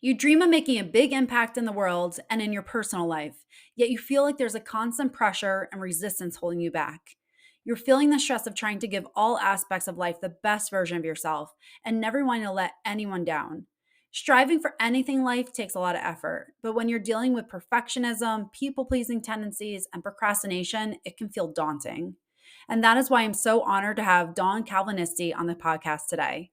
You dream of making a big impact in the world and in your personal life, yet you feel like there's a constant pressure and resistance holding you back. You're feeling the stress of trying to give all aspects of life the best version of yourself and never wanting to let anyone down. Striving for anything in life takes a lot of effort, but when you're dealing with perfectionism, people pleasing tendencies, and procrastination, it can feel daunting. And that is why I'm so honored to have Dawn Calvinisti on the podcast today.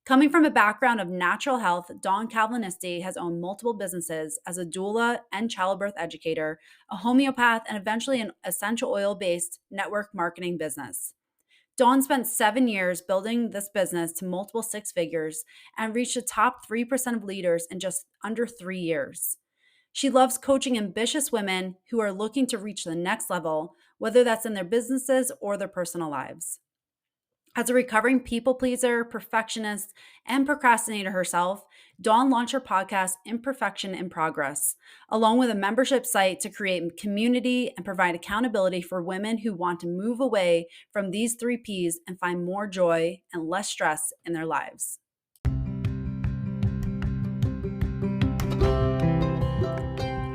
Coming from a background of natural health, Dawn Calvinisti has owned multiple businesses as a doula and childbirth educator, a homeopath, and eventually an essential oil based network marketing business. Dawn spent 7 years building this business to multiple six figures and reached the top 3% of leaders in just under 3 years. She loves coaching ambitious women who are looking to reach the next level, whether that's in their businesses or their personal lives. As a recovering people pleaser, perfectionist, and procrastinator herself, Dawn launched her podcast, Imperfection in Progress, along with a membership site to create community and provide accountability for women who want to move away from these three P's and find more joy and less stress in their lives.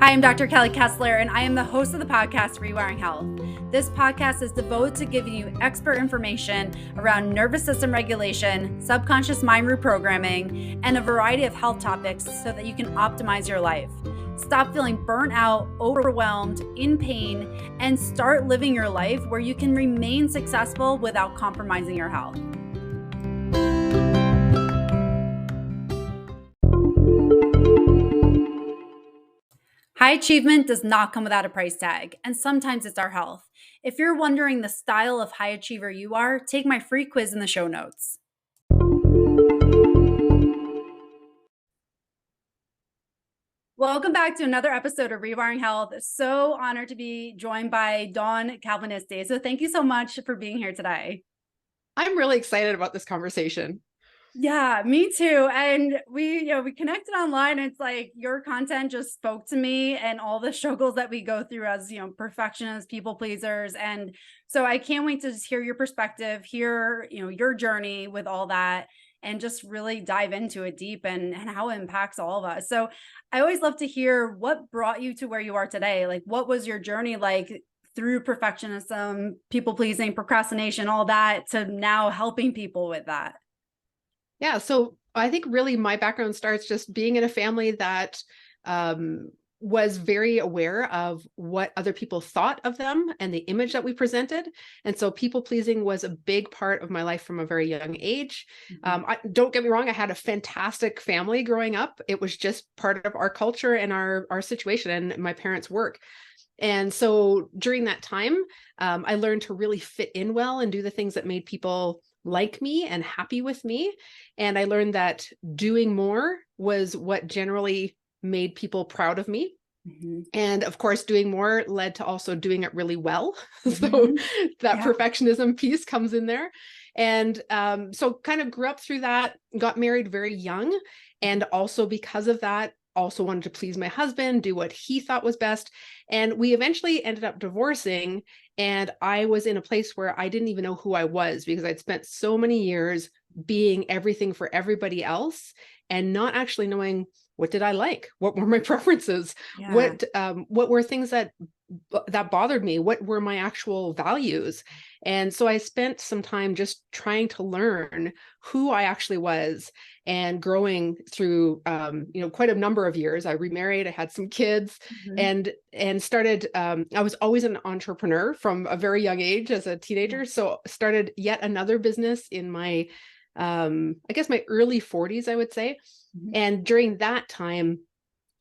Hi, I'm Dr. Kelly Kessler, and I am the host of the podcast, Rewiring Health. This podcast is devoted to giving you expert information around nervous system regulation, subconscious mind reprogramming, and a variety of health topics so that you can optimize your life. Stop feeling burnt out, overwhelmed, in pain, and start living your life where you can remain successful without compromising your health. High achievement does not come without a price tag, and sometimes it's our health. If you're wondering the style of high achiever you are, take my free quiz in the show notes. Welcome back to another episode of Rewiring Health. So honored to be joined by Dawn Calvinisti. So thank you so much for being here today. I'm really excited about this conversation. Yeah, me too. And we connected online, and it's like your content just spoke to me and all the struggles that we go through as, perfectionists, people pleasers. And so I can't wait to just hear your perspective, hear, your journey with all that, and just really dive into it deep and how it impacts all of us. So I always love to hear what brought you to where you are today. Like, what was your journey like through perfectionism, people pleasing, procrastination, all that, to now helping people with that? Yeah, so I think really my background starts just being in a family that was very aware of what other people thought of them and the image that we presented. And so people pleasing was a big part of my life from a very young age. Don't get me wrong, I had a fantastic family growing up. It was just part of our culture and our situation and my parents' work. And so during that time, I learned to really fit in well and do the things that made people like me and happy with me. And I learned that doing more was what generally made people proud of me. Mm-hmm. And of course, doing more led to also doing it really well. Mm-hmm. So that Yeah. perfectionism piece comes in there. And so kind of grew up through that, got married very young. And also because of that, also wanted to please my husband, do what he thought was best. And we eventually ended up divorcing. And I was in a place where I didn't even know who I was because I'd spent so many years being everything for everybody else and not actually knowing what did I like? What were my preferences? Yeah. What were things that bothered me? What were my actual values? And so I spent some time just trying to learn who I actually was and growing through, quite a number of years. I remarried, I had some kids, Mm-hmm. and started, I was always an entrepreneur from a very young age as a teenager. So started yet another business in my, I guess my early 40s, I would say. Mm-hmm. And during that time,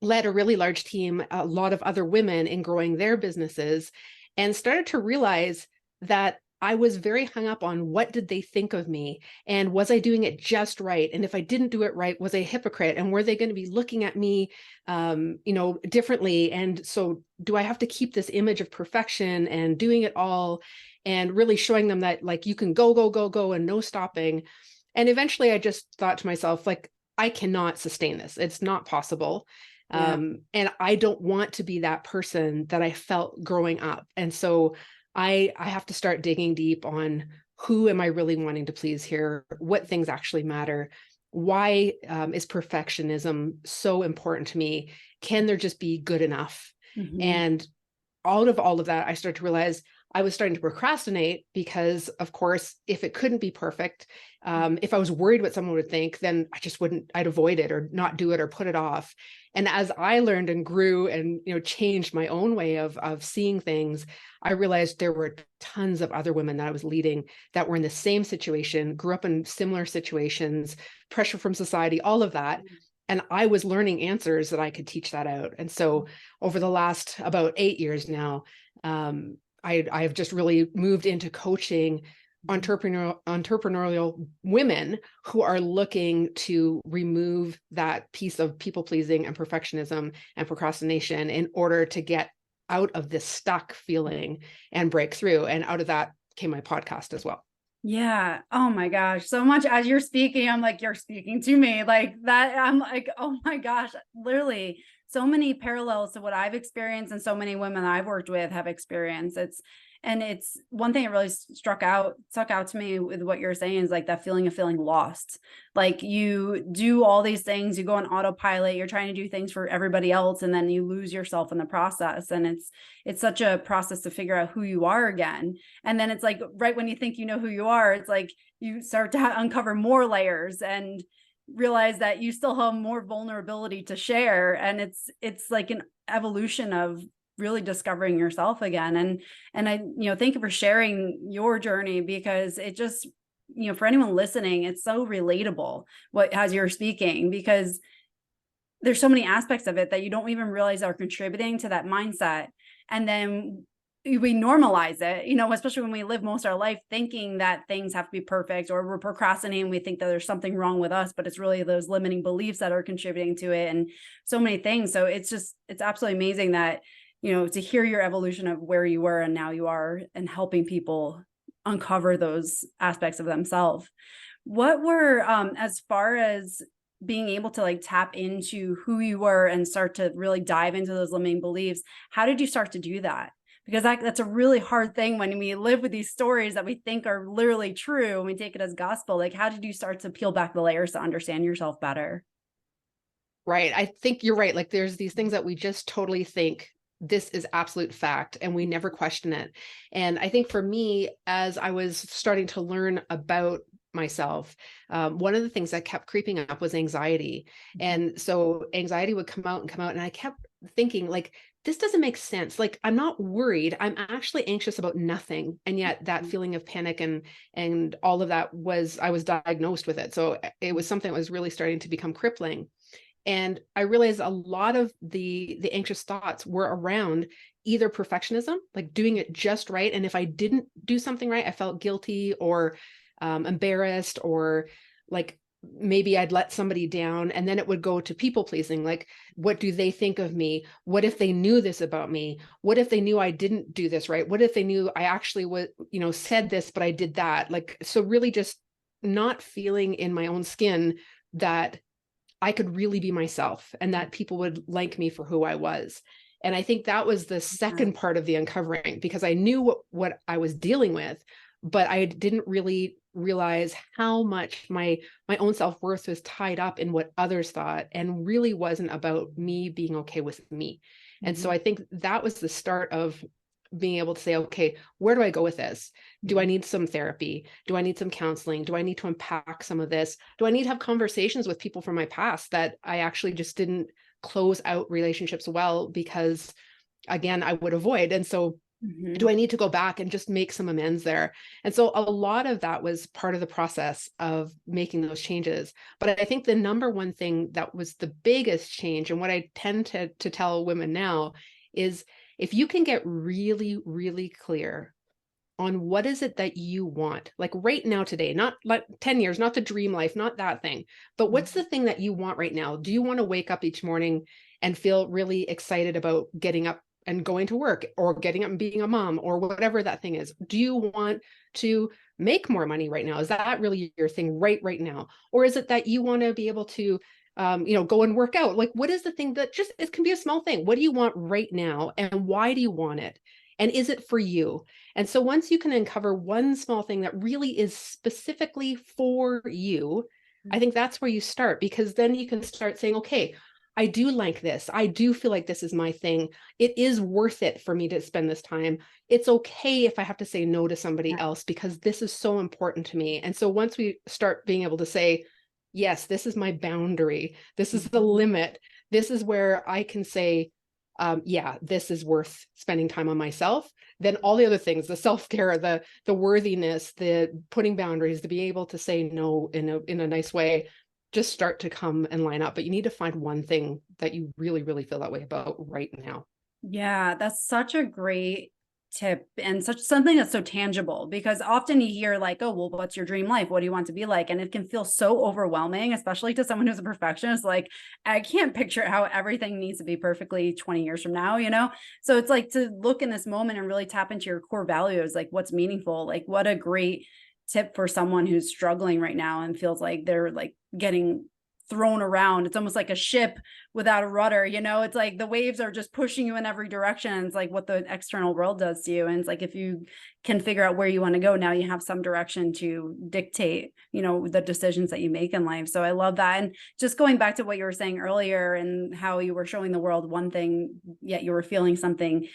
led a really large team, a lot of other women in growing their businesses, and started to realize that I was very hung up on what did they think of me and was I doing it just right? And if I didn't do it right, was I a hypocrite? And were they going to be looking at me, differently? And so do I have to keep this image of perfection and doing it all and really showing them that like you can go, go, go, go and no stopping? And eventually I just thought to myself, like, I cannot sustain this. It's not possible. Yeah. And I don't want to be that person that I felt growing up. And so I have to start digging deep on who am I really wanting to please here? What things actually matter? Why is perfectionism so important to me? Can there just be good enough? Mhm. And out of all of that, I started to realize I was starting to procrastinate because, of course, if it couldn't be perfect, if I was worried what someone would think, then I just wouldn't, I'd avoid it or not do it or put it off. And as I learned and grew and, changed my own way of seeing things, I realized there were tons of other women that I was leading that were in the same situation, grew up in similar situations, pressure from society, all of that. And I was learning answers that I could teach that out. And so over the last about 8 years now, I have just really moved into coaching entrepreneurial women who are looking to remove that piece of people pleasing and perfectionism and procrastination in order to get out of this stuck feeling and break through. And out of that came my podcast as well. Yeah. Oh my gosh. So much as you're speaking, I'm like, you're speaking to me like that. I'm like, oh my gosh, literally so many parallels to what I've experienced and so many women I've worked with have experienced. It's one thing that really stuck out to me with what you're saying is like that feeling of feeling lost. Like you do all these things, you go on autopilot, you're trying to do things for everybody else, and then you lose yourself in the process. And it's such a process to figure out who you are again. And then it's like right when you think you know who you are, it's like you start to uncover more layers and realize that you still have more vulnerability to share. And it's like an evolution of really discovering yourself again. And I, thank you for sharing your journey, because it just, for anyone listening, it's so relatable what as you're speaking, because there's so many aspects of it that you don't even realize are contributing to that mindset. And then we normalize it, especially when we live most of our life thinking that things have to be perfect, or we're procrastinating. We think that there's something wrong with us, but it's really those limiting beliefs that are contributing to it, and so many things. So it's absolutely amazing that, to hear your evolution of where you were and now you are, and helping people uncover those aspects of themselves. What were, as far as being able to like tap into who you were and start to really dive into those limiting beliefs, how did you start to do that? Because that's a really hard thing when we live with these stories that we think are literally true and we take it as gospel. Like, how did you start to peel back the layers to understand yourself better? Right. I think you're right. Like there's these things that we just totally think this is absolute fact and we never question it. And I think for me, as I was starting to learn about myself, one of the things that kept creeping up was anxiety. And so anxiety would come out and come out. And I kept thinking, like, this doesn't make sense. Like, I'm not worried. I'm actually anxious about nothing. And yet that feeling of panic and all of that I was diagnosed with it. So it was something that was really starting to become crippling. And I realized a lot of the anxious thoughts were around either perfectionism, like doing it just right. And if I didn't do something right, I felt guilty or embarrassed, or like maybe I'd let somebody down. And then it would go to people pleasing, like, what do they think of me? What if they knew this about me? What if they knew I didn't do this right? What if they knew I actually was, said this, but I did that? Like, so really just not feeling in my own skin that I could really be myself and that people would like me for who I was. And I think that was the Yeah. second part of the uncovering, because I knew what I was dealing with, but I didn't really realize how much my own self-worth was tied up in what others thought and really wasn't about me being okay with me. And so Mhm. I think that was the start of being able to say, okay, where do I go with this? Do I need some therapy? Do I need some counseling? Do I need to unpack some of this? Do I need to have conversations with people from my past that I actually just didn't close out relationships well because, again, I would avoid? And so do Mhm. I need to go back and just make some amends there? And so a lot of that was part of the process of making those changes. But I think the number one thing that was the biggest change, and what I tend to tell women now, is if you can get really, really clear on what is it that you want, like right now, today, not like 10 years, not the dream life, not that thing, but what's the thing that you want right now? Do you want to wake up each morning and feel really excited about getting up and going to work, or getting up and being a mom, or whatever that thing is? Do you want to make more money right now? Is that really your thing right now? Or is it that you want to be able to go and work out? Like, what is the thing that just, it can be a small thing. What do you want right now? And why do you want it? And is it for you? And so once you can uncover one small thing that really is specifically for you, I think that's where you start, because then you can start saying, okay, I do like this. I do feel like this is my thing. It is worth it for me to spend this time. It's okay if I have to say no to somebody Yeah. else because this is so important to me. And so once we start being able to say, yes, this is my boundary, this is the Mhm. limit, this is where I can say, yeah, this is worth spending time on myself, then all the other things, the self-care, the worthiness, the putting boundaries, to be able to say no in a nice way, just start to come and line up. But you need to find one thing that you really, really feel that way about right now. Yeah, that's such a great tip and such something that's so tangible, because often you hear like, oh, well, what's your dream life? What do you want to be like? And it can feel so overwhelming, especially to someone who's a perfectionist. Like, I can't picture how everything needs to be perfectly 20 years from now, you know? So it's like to look in this moment and really tap into your core values, like what's meaningful, like what a great tip for someone who's struggling right now and feels like they're like getting thrown around. It's almost like a ship without a rudder, you know? It's like the waves are just pushing you in every direction. It's like what the external world does to you. And it's like if you can figure out where you want to go, now you have some direction to dictate, you know, the decisions that you make in life. So I love that. And just going back to what you were saying earlier and how you were showing the world one thing, yet you were feeling something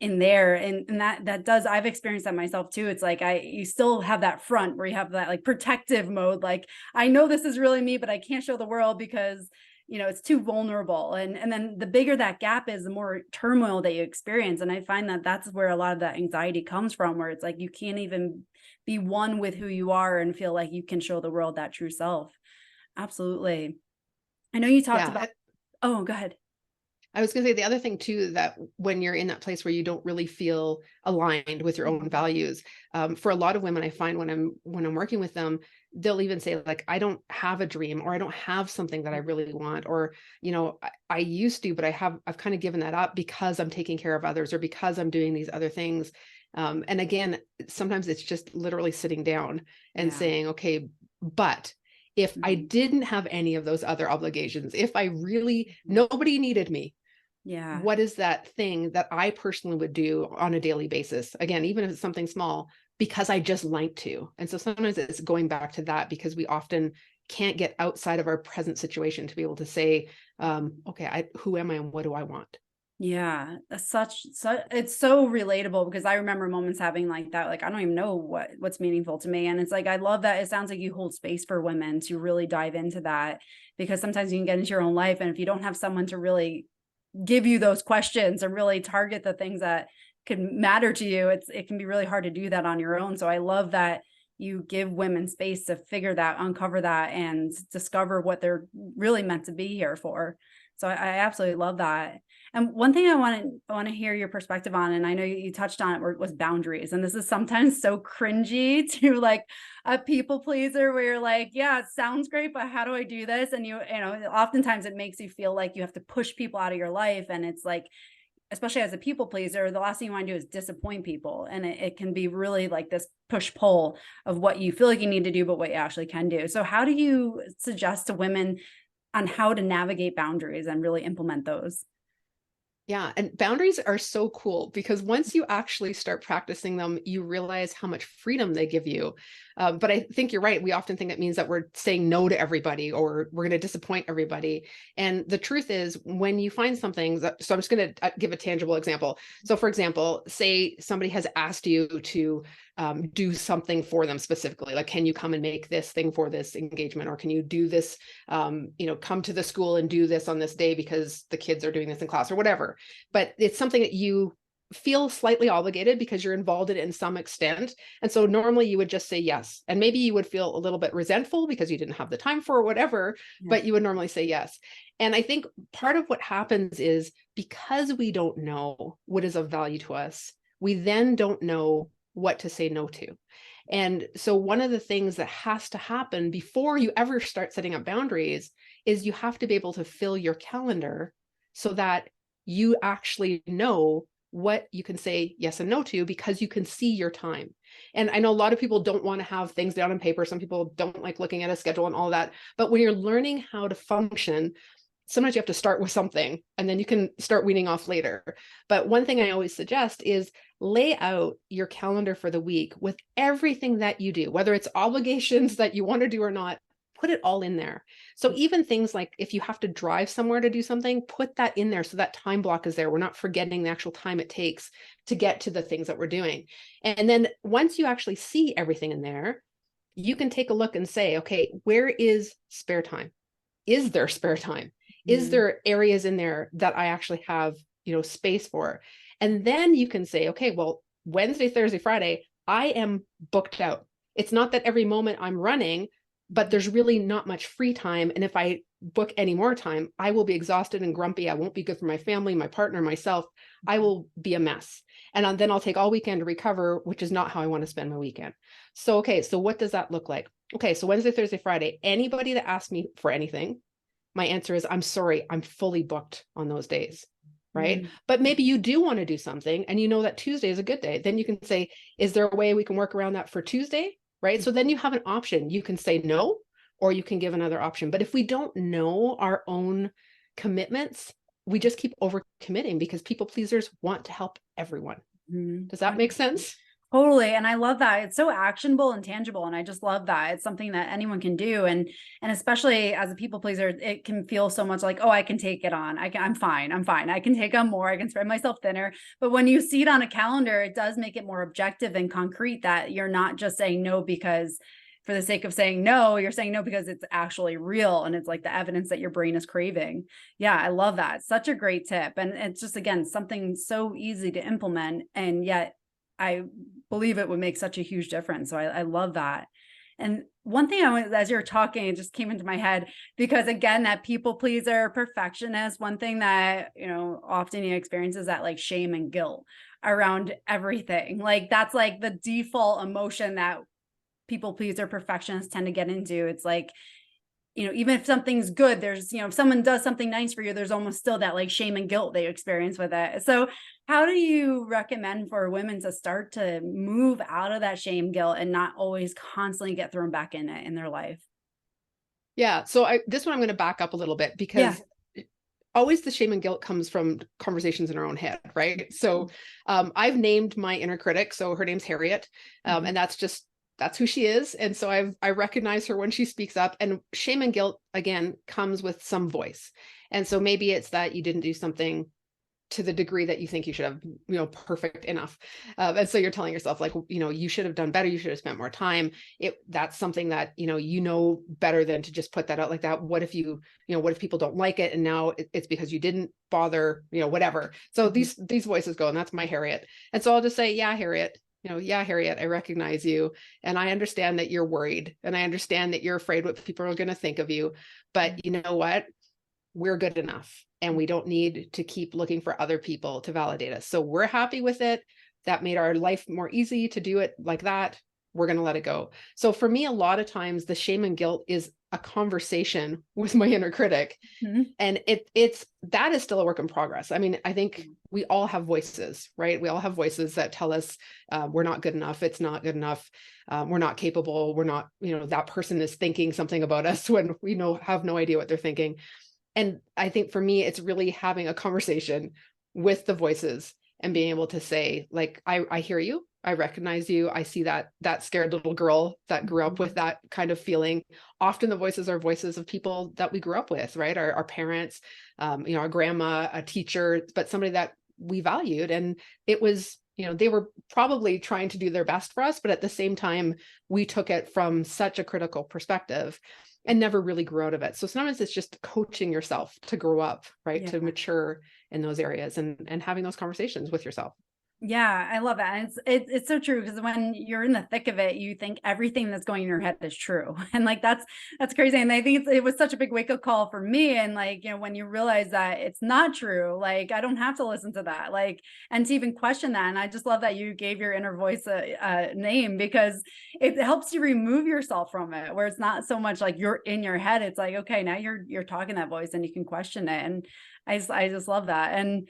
in there, and that does, I've experienced that myself too. It's like you still have that front where you have that like protective mode, like I know this is really me, but I can't show the world because you know it's too vulnerable. And then the bigger that gap is, the more turmoil that you experience. And I find that that's where a lot of that anxiety comes from, where it's like you can't even be one with who you are and feel like you can show the world that true self. Absolutely. I know you talked about, Yeah. oh, go ahead. I was going to say the other thing too, that when you're in that place where you don't really feel aligned with your own Mhm. values, for a lot of women, I find when I'm working with them, they'll even say like, I don't have a dream, or I don't have something that I really want, or I used to, but I've kind of given that up because I'm taking care of others, or because I'm doing these other things. And again, sometimes it's just literally sitting down and Yeah. saying, okay, but if I Mhm. didn't have any of those other obligations, if I really, Mhm. nobody needed me, Yeah. what is that thing that I personally would do on a daily basis? Again, even if it's something small, because I just like to. And so sometimes it's going back to that, because we often can't get outside of our present situation to be able to say, okay, who am I and what do I want? Yeah, that's it's so relatable, because I remember moments having like that, like I don't even know what's meaningful to me. And it's like I love that it sounds like you hold space for women to really dive into that, because sometimes you can get into your own life and if you don't have someone to really give you those questions and really target the things that can matter to you, it can be really hard to do that on your own. So I love that you give women space to figure that, uncover that, and discover what they're really meant to be here for. So I absolutely love that. And one thing I want to hear your perspective on, and I know you touched on it, was boundaries. And this is sometimes so cringy to like a people pleaser, where you're like, yeah, it sounds great, but how do I do this? And you know, oftentimes it makes you feel like you have to push people out of your life. And it's like, especially as a people pleaser, the last thing you want to do is disappoint people. And it can be really like this push pull of what you feel like you need to do, but what you actually can do. So how do you suggest to women on how to navigate boundaries and really implement those? Yeah, and boundaries are so cool, because once you actually start practicing them, you realize how much freedom they give you. But I think you're right. We often think it means that we're saying no to everybody, or we're going to disappoint everybody. And the truth is, when you find something so I'm just going to give a tangible example. So, for example, say somebody has asked you to do something for them specifically, like, can you come and make this thing for this engagement, or can you do this, come to the school and do this on this day because the kids are doing this in class, or whatever. But it's something that you feel slightly obligated because you're involved in it in some extent. And so normally you would just say yes. And maybe you would feel a little bit resentful because you didn't have the time for, or whatever, Yeah. but you would normally say yes. And I think part of what happens is, because we don't know what is of value to us, we then don't know what to say no to. And so one of the things that has to happen before you ever start setting up boundaries is you have to be able to fill your calendar so that you actually know what you can say yes and no to, because you can see your time. And I know a lot of people don't want to have things down on paper. Some people don't like looking at a schedule and all that. But when you're learning how to function, sometimes you have to start with something and then you can start weaning off later. But one thing I always suggest is lay out your calendar for the week with everything that you do, whether it's obligations that you want to do or not. put it all in there. So even things like if you have to drive somewhere to do something, put that in there so that time block is there. We're not forgetting the actual time it takes to get to the things that we're doing. And then once you actually see everything in there, you can take a look and say, okay, where is spare time? Is there spare time? Is there areas in there that I actually have, space for? And then you can say, okay, well, Wednesday, Thursday, Friday, I am booked out. It's not that every moment I'm running, but there's really not much free time. And if I book any more time, I will be exhausted and grumpy. I won't be good for my family, my partner, myself. I will be a mess. And then I'll take all weekend to recover, which is not how I want to spend my weekend. So, okay, so what does that look like? Okay, so Wednesday, Thursday, Friday, anybody that asks me for anything, my answer is, I'm sorry, I'm fully booked on those days. Right. But maybe you do want to do something and you know that Tuesday is a good day. Then you can say, is there a way we can work around that for Tuesday? Right. So then you have an option. You can say no, or you can give another option. But if we don't know our own commitments, we just keep overcommitting because people pleasers want to help everyone. Does that make sense? Totally. And I love that. It's so actionable and tangible. And I just love that. It's something that anyone can do. And especially as a people pleaser, it can feel so much like, oh, I can take it on. I'm fine. I'm fine. I can take on more. I can spread myself thinner. But when you see it on a calendar, it does make it more objective and concrete that you're not just saying no because for the sake of saying no, you're saying no because it's actually real. And it's like the evidence that your brain is craving. Yeah, I love that. Such a great tip. And it's just, again, something so easy to implement. And yet I believe it would make such a huge difference. So I love that. And one thing as you're talking, it just came into my head because again, that people pleaser, perfectionist, one thing that, often you experience is that like shame and guilt around everything. Like that's like the default emotion that people pleaser perfectionists tend to get into. It's like, even if something's good, there's, if someone does something nice for you, there's almost still that like shame and guilt they experience with it. So how do you recommend for women to start to move out of that shame guilt and not always constantly get thrown back in it in their life? Yeah. So this one, I'm going to back up a little bit because always the shame and guilt comes from conversations in our own head, right? So I've named my inner critic. So her name's Harriet. And that's who she is. And so I recognize her when she speaks up, and shame and guilt again comes with some voice. And so maybe it's that you didn't do something to the degree that you think you should have, perfect enough. And so you're telling yourself like, you should have done better. You should have spent more time. That's something that, better than to just put that out like that. What if what if people don't like it? And now it's because you didn't bother, whatever. So these voices go, and that's my Harriet. And so I'll just say, yeah, Harriet, yeah, Harriet, I recognize you. And I understand that you're worried. And I understand that you're afraid what people are going to think of you. But you know what? We're good enough. And we don't need to keep looking for other people to validate us. So we're happy with it. That made our life more easy to do it like that. We're going to let it go. So for me, a lot of times the shame and guilt is a conversation with my inner critic. And that is still a work in progress. I mean, I think we all have voices, right? We all have voices that tell us we're not good enough. It's not good enough. We're not capable. We're not, that person is thinking something about us when we have no idea what they're thinking. And I think for me, it's really having a conversation with the voices and being able to say, like, I hear you. I recognize you. I see that scared little girl that grew up with that kind of feeling. Often the voices are voices of people that we grew up with, right? Our parents, our grandma, a teacher, but somebody that we valued. And it was, they were probably trying to do their best for us, but at the same time, we took it from such a critical perspective and never really grew out of it. So sometimes it's just coaching yourself to grow up, right? To mature in those areas and having those conversations with yourself. Yeah, I love that. And it's so true because when you're in the thick of it, you think everything that's going in your head is true. And like that's crazy. And I think it was such a big wake-up call for me. And like, when you realize that it's not true, like I don't have to listen to that. Like, and to even question that. And I just love that you gave your inner voice a name because it helps you remove yourself from it, where it's not so much like you're in your head. It's like, okay, now you're talking that voice and you can question it. And I just love that. And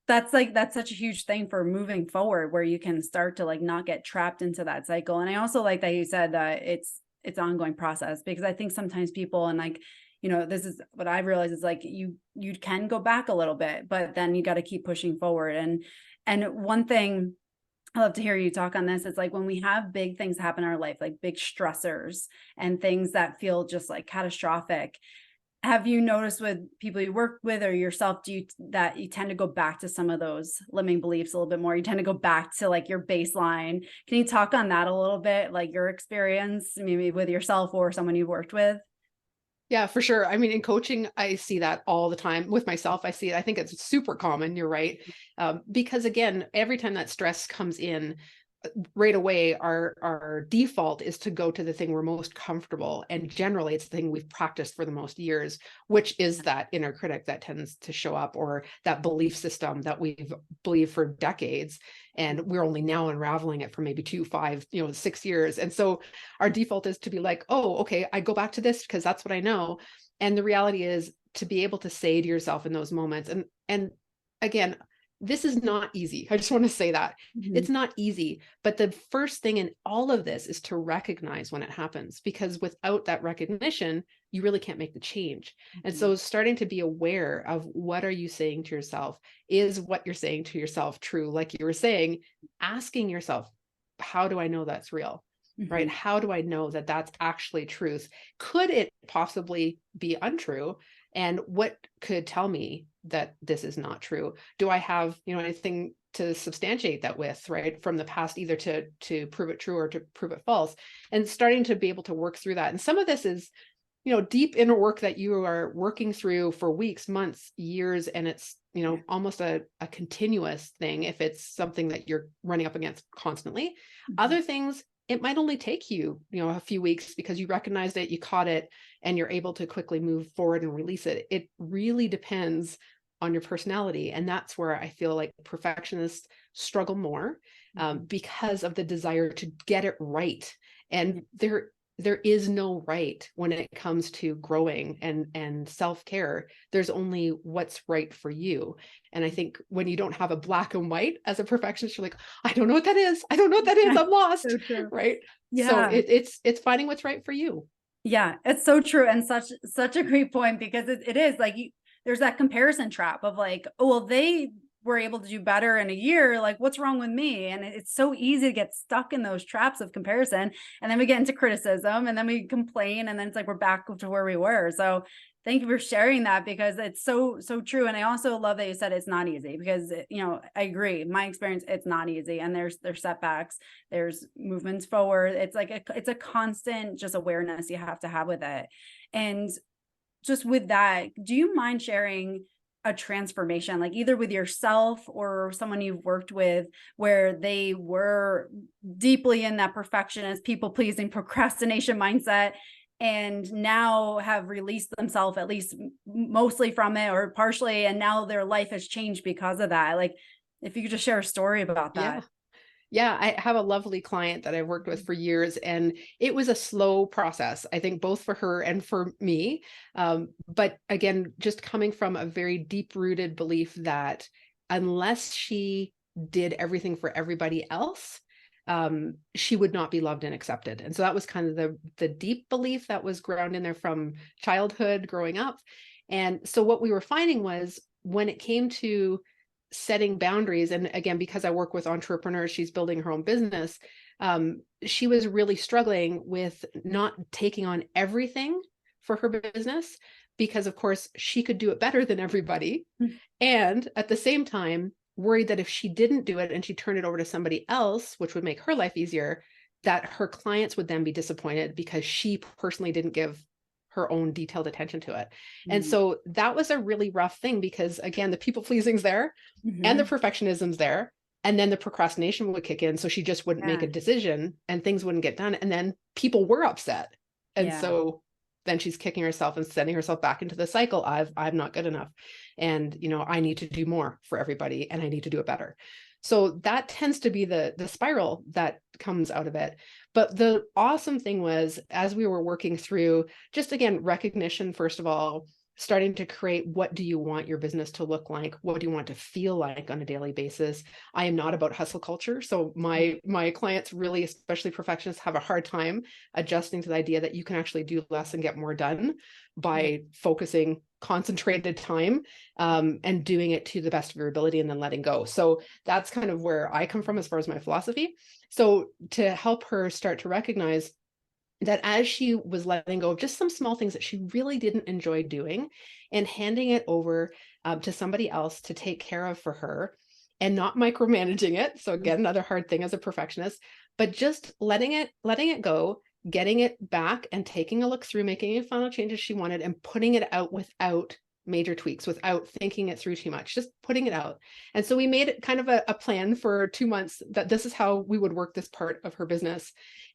that's such a huge thing for moving forward, where you can start to like not get trapped into that cycle. And I also like that you said that it's ongoing process, because I think sometimes people, and like, this is what I realized is like you can go back a little bit, but then you got to keep pushing forward. And one thing I love to hear you talk on this. It's like when we have big things happen in our life, like big stressors and things that feel just like catastrophic. Have you noticed with people you work with or yourself, that you tend to go back to some of those limiting beliefs a little bit more? You tend to go back to like your baseline. Can you talk on that a little bit, like your experience, maybe with yourself or someone you've worked with? Yeah, for sure. I mean, in coaching, I see that all the time. With myself, I see it. I think it's super common. You're right. Because again, every time that stress comes in, right away, our default is to go to the thing we're most comfortable. And generally, it's the thing we've practiced for the most years, which is that inner critic that tends to show up, or that belief system that we've believed for decades. And we're only now unraveling it for maybe 2, 5, 6 years. And so our default is to be like, oh, okay, I go back to this because that's what I know. And the reality is to be able to say to yourself in those moments, and again, this is not easy. I just want to say that Mhm. it's not easy. But the first thing in all of this is to recognize when it happens, because without that recognition, you really can't make the change. And Mhm. so starting to be aware of what are you saying to yourself? Is what you're saying to yourself true? Like you were saying, asking yourself, how do I know that's real? Right? Mhm. How do I know that that's actually truth? Could it possibly be untrue? And what could tell me that this is not true? Do I have, anything to substantiate that with, right, from the past, either to prove it true or to prove it false? And starting to be able to work through that. And some of this is, deep inner work that you are working through for weeks, months, years, and it's, almost a continuous thing if it's something that you're running up against constantly. Mhm. Other things, it might only take you, a few weeks because you recognized it, you caught it, and you're able to quickly move forward and release it. It really depends on your personality. And that's where I feel like perfectionists struggle more, Mhm. because of the desire to get it right. Yeah. And there is no right when it comes to growing and self-care. There's only what's right for you. And I think when you don't have a black and white as a perfectionist, you're like, I don't know what that is. I don't know what that is. I'm lost. So true. Right. So Yeah. it's finding what's right for you. Yeah, it's so true and such a great point because it is like there's that comparison trap of like, oh, well, they were able to do better in a year. Like, what's wrong with me? And it's so easy to get stuck in those traps of comparison. And then we get into criticism and then we complain. And then it's like we're back to where we were. So thank you for sharing that because it's so true. And I also love that you said it's not easy because I agree. My experience, it's not easy. And there's setbacks, there's movements forward. It's like it's a constant just awareness you have to have with it. And just with that, do you mind sharing a transformation, like either with yourself or someone you've worked with, where they were deeply in that perfectionist, people pleasing, procrastination mindset, and now have released themselves, at least mostly from it or partially, and now their life has changed because of that? Like, if you could just share a story about Yeah. that. Yeah, I have a lovely client that I've worked with for years, and it was a slow process, I think, both for her and for me. But again, just coming from a very deep rooted belief that unless she did everything for everybody else, she would not be loved and accepted. And so that was kind of the deep belief that was ground in there from childhood, growing up. And so what we were finding was when it came to setting boundaries, and again, because I work with entrepreneurs, she's building her own business. She was really struggling with not taking on everything for her business, because of course she could do it better than everybody, Mm. and at the same time worried that if she didn't do it and she turned it over to somebody else, which would make her life easier, that her clients would then be disappointed because she personally didn't give her own detailed attention to it. And Mm. so that was a really rough thing, because again, the people pleasing's there and the Mhm. perfectionism's there, and then the procrastination would kick in, so she just wouldn't make Yeah. a decision and things wouldn't get done, and then people were upset. And Yeah. so then she's kicking herself and sending herself back into the cycle of I'm not good enough, and I need to do more for everybody, and I need to do it better. So that tends to be the spiral that comes out of it. But the awesome thing was, as we were working through, just again, recognition, first of all, starting to create, what do you want your business to look like? What do you want to feel like on a daily basis? I am not about hustle culture. So my clients, really, especially perfectionists, have a hard time adjusting to the idea that you can actually do less and get more done Yeah. by focusing concentrated time, and doing it to the best of your ability and then letting go. So that's kind of where I come from as far as my philosophy. So to help her start to recognize that as she was letting go of just some small things that she really didn't enjoy doing and handing it over to somebody else to take care of for her and not micromanaging it. So again, another hard thing as a perfectionist, but just letting it go, getting it back and taking a look through, making any final changes she wanted and putting it out without major tweaks, without thinking it through too much, just putting it out. And so we made it kind of a plan for 2 months that this is how we would work this part of her business.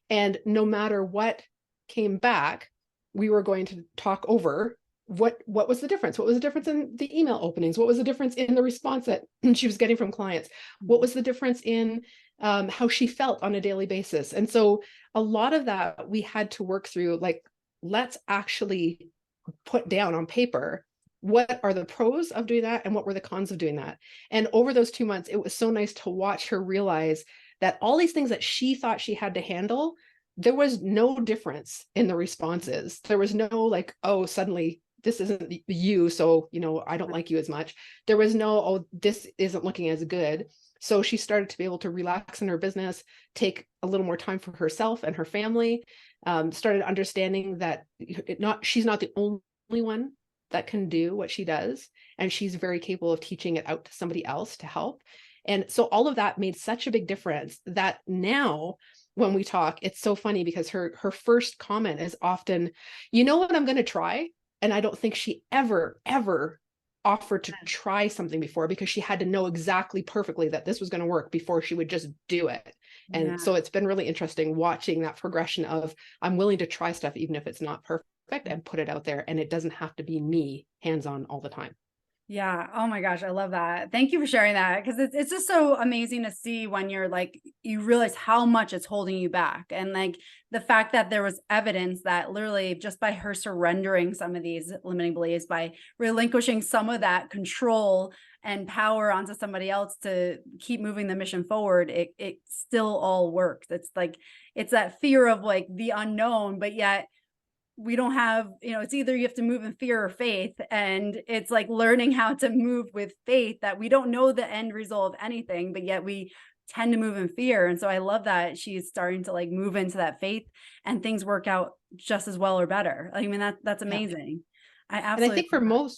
And no matter what came back, we were going to talk over what was the difference? What was the difference in the email openings? What was the difference in the response that she was getting from clients? What was the difference in how she felt on a daily basis? And so a lot of that we had to work through, like, let's actually put down on paper what are the pros of doing that and what were the cons of doing that. And over those 2 months, it was so nice to watch her realize that all these things that she thought she had to handle, there was no difference in the responses. There was no like, oh, suddenly this isn't you, so, I don't like you as much. There was no, oh, this isn't looking as good. So she started to be able to relax in her business, take a little more time for herself and her family, started understanding that she's not the only one that can do what she does. And she's very capable of teaching it out to somebody else to help. And so all of that made such a big difference that now when we talk, it's so funny because her first comment is often, you know what I'm going to try? And I don't think she ever offered to try something before because she had to know exactly perfectly that this was going to work before she would just do it. Yeah. And so it's been really interesting watching that progression of I'm willing to try stuff even if it's not perfect and put it out there. And it doesn't have to be me hands-on all the time. Yeah. Oh my gosh. I love that. Thank you for sharing that. Cause it's just so amazing to see when you're like, you realize how much it's holding you back. And like the fact that there was evidence that literally just by her surrendering some of these limiting beliefs, by relinquishing some of that control and power onto somebody else to keep moving the mission forward, it still all works. It's like, it's that fear of like the unknown, but yet we don't have, it's either you have to move in fear or faith. And it's like learning how to move with faith that we don't know the end result of anything, but yet we tend to move in fear. And so I love that she's starting to like move into that faith and things work out just as well or better. I mean, that's Yeah. amazing. I And I absolutely think for love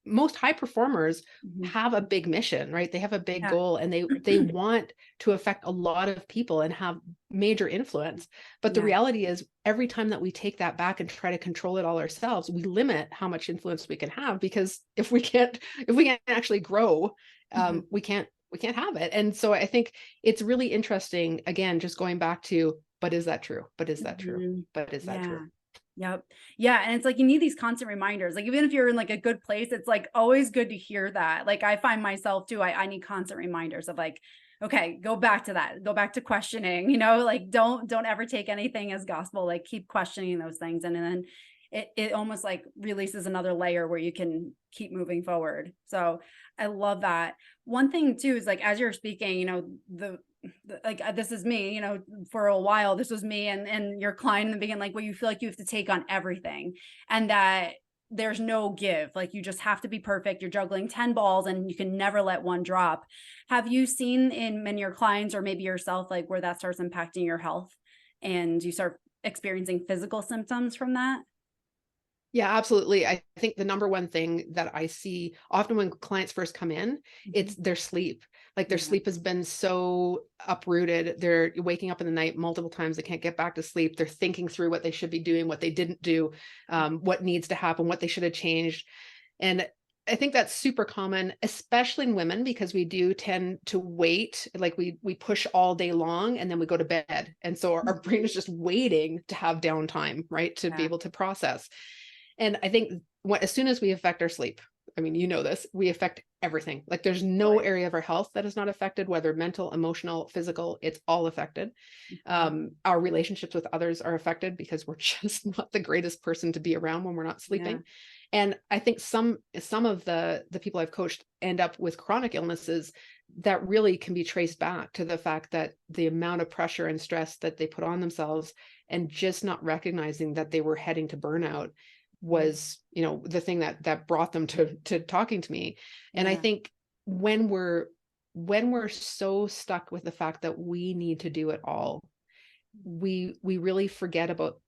most high performers that. have a big mission, right? They have a big Yeah. goal and they want to affect a lot of people and have major influence. But the Yeah. reality is every time that we take that back and try to control it all ourselves, we limit how much influence we can have because if we can't actually grow, Mhm. we can't have it. And so I think it's really interesting, again, just going back to, but is that true? But is that true? Mhm. But is that Yeah. true? Yep. Yeah. And it's like you need these constant reminders. Like even if you're in like a good place, it's like always good to hear that. Like I find myself too, I need constant reminders of like, okay, go back to that. Go back to questioning, like don't ever take anything as gospel. Like keep questioning those things. And then it almost like releases another layer where you can keep moving forward. So I love that. One thing too is like as you're speaking, like this is me, for a while this was me and your client in the beginning, like where you feel like you have to take on everything and that there's no give, like you just have to be perfect, you're juggling 10 balls and you can never let one drop. Have you seen in many of your clients or maybe yourself like where that starts impacting your health and you start experiencing physical symptoms from that? Yeah, absolutely. I think the number one thing that I see often when clients first come in, it's Mhm. their sleep. Like their Yeah. sleep has been so uprooted. They're waking up in the night multiple times. They can't get back to sleep. They're thinking through what they should be doing, what they didn't do, what needs to happen, what they should have changed. And I think that's super common, especially in women, because we do tend to wait, like we push all day long and then we go to bed. And so our brain is just waiting to have downtime, right? To be Yeah. able to process. And I think as soon as we affect our sleep, I mean, this, we affect everything. Like there's no Right. area of our health that is not affected, whether mental, emotional, physical, it's all affected. Mhm. Our relationships with others are affected because we're just not the greatest person to be around when we're not Yeah. sleeping. And I think some of the people I've coached end up with chronic illnesses that really can be traced back to the fact that the amount of pressure and stress that they put on themselves and just not recognizing that they were heading to burnout was, the thing that brought them to talking to me. And I Yeah. think when we're so stuck with the fact that we need to do it all, we really forget about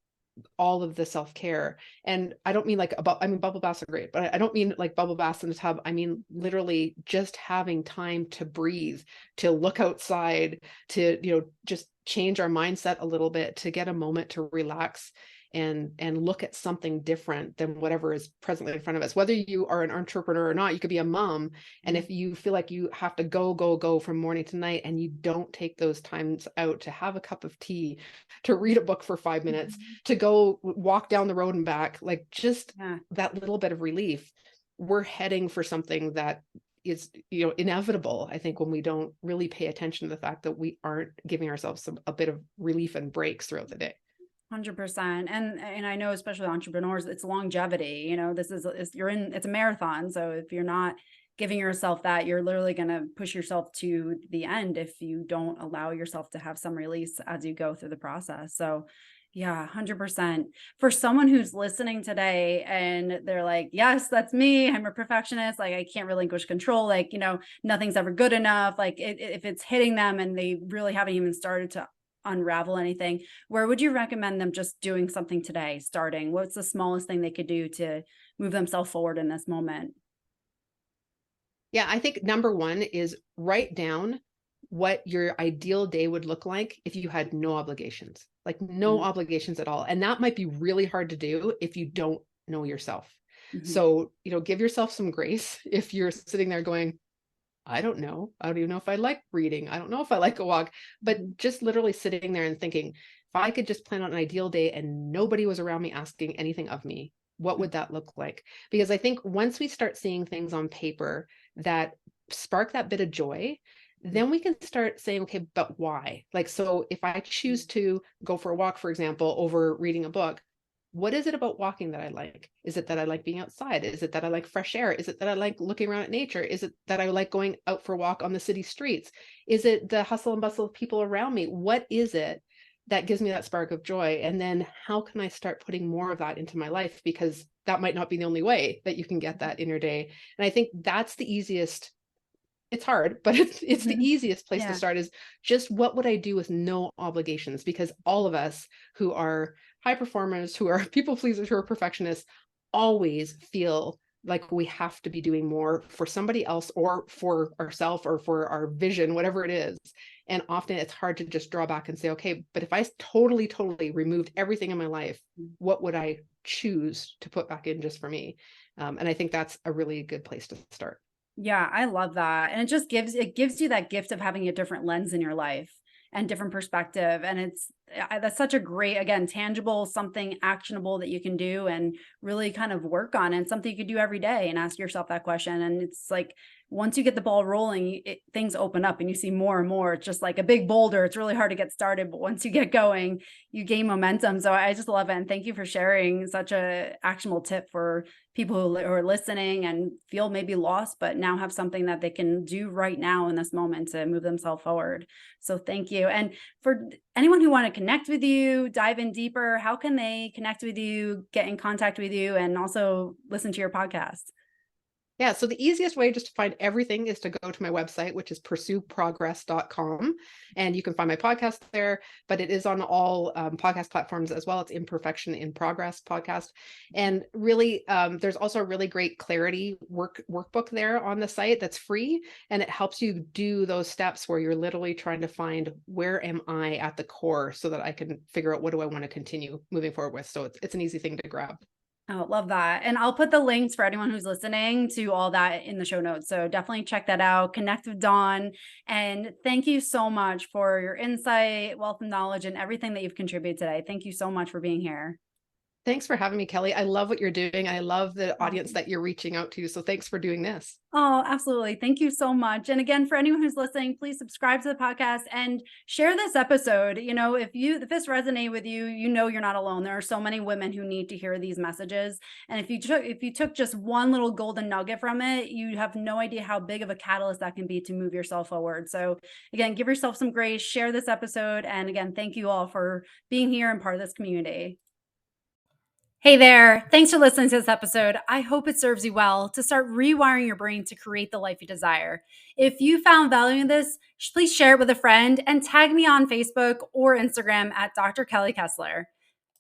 all of the self-care. And I don't mean bubble baths are great, but I don't mean like bubble baths in the tub. I mean literally just having time to breathe, to look outside, to just change our mindset a little bit, to get a moment to relax and look at something different than whatever is presently in front of us. Whether you are an entrepreneur or not, you could be a mom, and if you feel like you have to go from morning to night and you don't take those times out to have a cup of tea, to read a book for 5 minutes, Mhm. to go walk down the road and back, like just Yeah. that little bit of relief, we're heading for something that is inevitable, I think, when we don't really pay attention to the fact that we aren't giving ourselves a bit of relief and breaks throughout the day. 100%. And I know, especially entrepreneurs, it's longevity. This is it's a marathon. So if you're not giving yourself that, you're literally going to push yourself to the end if you don't allow yourself to have some release as you go through the process. So yeah, 100%. For someone who's listening today and they're like, yes, that's me. I'm a perfectionist. Like, I can't relinquish control. Like, nothing's ever good enough. Like, if it's hitting them and they really haven't even started to unravel anything, where would you recommend them just doing something today, starting? What's the smallest thing they could do to move themselves forward in this moment? Yeah, I think number one is write down what your ideal day would look like if you had no obligations, like no Mm-hmm. obligations at all. And that might be really hard to do if you don't know yourself. Mm-hmm. So, give yourself some grace if you're sitting there going, I don't know. I don't even know if I like reading. I don't know if I like a walk, but just literally sitting there and thinking, if I could just plan out an ideal day and nobody was around me asking anything of me, what would that look like? Because I think once we start seeing things on paper that spark that bit of joy, then we can start saying, okay, but why? Like, so if I choose to go for a walk, for example, over reading a book, what is it about walking that I like? Is it that I like being outside? Is it that I like fresh air? Is it that I like looking around at nature? Is it that I like going out for a walk on the city streets? Is it the hustle and bustle of people around me? What is it that gives me that spark of joy? And then how can I start putting more of that into my life? Because that might not be the only way that you can get that in your day. And I think that's the easiest. It's hard, but it's the Mm-hmm. easiest place to Yeah. start, is just what would I do with no obligations? Because all of us who are high performers, who are people pleasers, who are perfectionists, always feel like we have to be doing more for somebody else or for ourselves or for our vision, whatever it is. And often it's hard to just draw back and say, okay, but if I totally removed everything in my life, what would I choose to put back in just for me? And I think that's a really good place to start. Yeah, I love that. And it gives you that gift of having a different lens in your life and different perspective. And that's such a great, again, tangible, something actionable that you can do and really kind of work on, and something you could do every day and ask yourself that question. And it's like, once you get the ball rolling, things open up and you see more and more. It's just like a big boulder. It's really hard to get started, but once you get going, you gain momentum. So I just love it. And thank you for sharing such a actionable tip for people who are listening and feel maybe lost, but now have something that they can do right now in this moment to move themselves forward. So thank you. And for anyone who want to connect with you, dive in deeper, how can they connect with you, get in contact with you, and also listen to your podcast? Yeah, so the easiest way just to find everything is to go to my website, which is pursueprogress.com. And you can find my podcast there, but it is on all podcast platforms as well. It's Imperfection in Progress podcast. And really, there's also a really great clarity workbook there on the site that's free. And it helps you do those steps where you're literally trying to find, where am I at the core, so that I can figure out what do I want to continue moving forward with. So it's an easy thing to grab. Oh, love that. And I'll put the links for anyone who's listening to all that in the show notes. So definitely check that out. Connect with Dawn. And thank you so much for your insight, wealth of knowledge, and everything that you've contributed today. Thank you so much for being here. Thanks for having me, Kelly. I love what you're doing. I love the audience that you're reaching out to. So thanks for doing this. Oh, absolutely. Thank you so much. And again, for anyone who's listening, please subscribe to the podcast and share this episode. If this resonates with you, you're not alone. There are so many women who need to hear these messages. And if you took just one little golden nugget from it, you have no idea how big of a catalyst that can be to move yourself forward. So again, give yourself some grace, share this episode. And again, thank you all for being here and part of this community. Hey there. Thanks for listening to this episode. I hope it serves you well to start rewiring your brain to create the life you desire. If you found value in this, please share it with a friend and tag me on Facebook or Instagram at Dr. Kelly Kessler.